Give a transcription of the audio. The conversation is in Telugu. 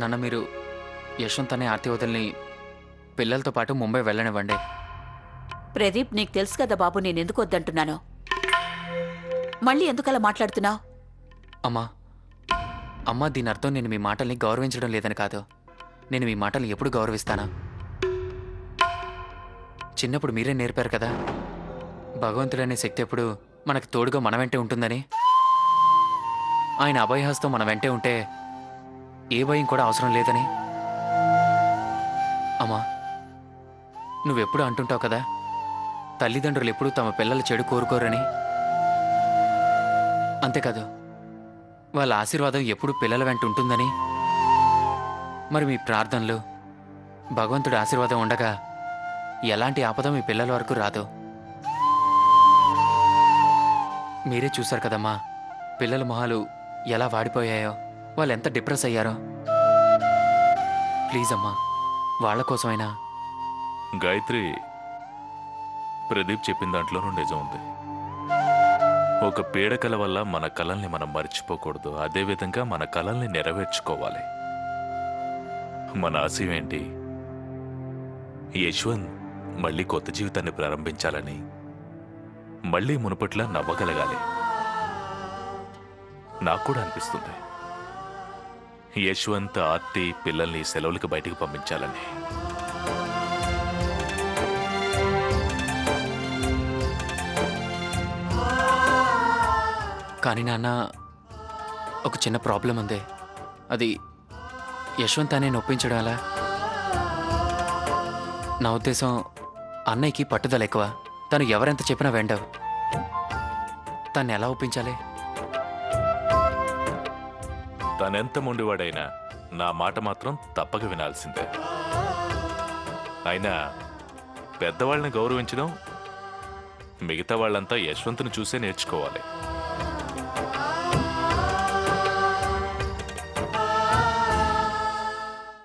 నాన్న మీరు యశ్వంత్ అనే ఆర్తి వదిలిని పిల్లలతో పాటు ముంబై వెళ్ళనివ్వండి. ప్రదీప్, నీకు తెలుసు కదా బాబు నేనెందుకు వద్దంటున్నాను. మళ్ళీ ఎందుకలా మాట్లాడుతున్నావు? అమ్మా అమ్మా దీని అర్థం నేను మీ మాటల్ని గౌరవించడం లేదని కాదు. నేను మీ మాటల్ని ఎప్పుడు గౌరవిస్తానా? చిన్నప్పుడు మీరే నేర్పారు కదా, భగవంతుడనే శక్తి ఎప్పుడు మనకు తోడుగా మన వెంటే ఉంటుందని. ఆయన అభయహస్తం మన వెంటే ఉంటే ఏ భయం కూడా అవసరం లేదని. అమ్మా నువ్వెప్పుడు అంటుంటావు కదా, తల్లిదండ్రులు ఎప్పుడూ తమ పిల్లల చెడు కోరుకోరని. అంతేకాదు వాళ్ళ ఆశీర్వాదం ఎప్పుడు పిల్లల వెంట ఉంటుందని. మరి మీ ప్రార్థనలు, భగవంతుడి ఆశీర్వాదం ఉండగా ఎలాంటి ఆపద మీ పిల్లల వరకు రాదు. మీరే చూశారు కదమ్మా పిల్లల మొహాలు ఎలా వాడిపోయాయో, వాళ్ళు ఎంత డిప్రెస్ అయ్యారో. ప్లీజ్ అమ్మా వాళ్ళ కోసమైనా. గాయత్రి, ప్రదీప్ చెప్పిన దాంట్లోనూ నిజం ఉంది. ఒక పీడకల వల్ల మన కలల్ని మనం మర్చిపోకూడదు. అదేవిధంగా మన కలల్ని నెరవేర్చుకోవాలి. మన ఆశయం ఏంటి? యశ్వంత్ మళ్ళీ కొత్త జీవితాన్ని ప్రారంభించాలని, మళ్ళీ మునుపట్లా నవ్వగలగాలి. నాకు కూడా అనిపిస్తుంది యశ్వంత్, ఆర్తి పిల్లల్ని సెలవులకి బయటికి పంపించాలని. కానీ నాన్న ఒక చిన్న ప్రాబ్లం ఉంది. అది యశ్వంత్ అనే నొప్పించడం అలా. నా ఉద్దేశం అన్నయ్యకి పట్టుదల ఎక్కువ. తను ఎవరెంత చెప్పినా వెండవు. తను ఎలా ఒప్పించాలి? తనెంత మొండివాడైనా నా మాట మాత్రం తప్పక వినాల్సిందే. అయినా పెద్దవాళ్ళని గౌరవించడం మిగతా వాళ్ళంతా యశ్వంత్ను చూసే నేర్చుకోవాలి.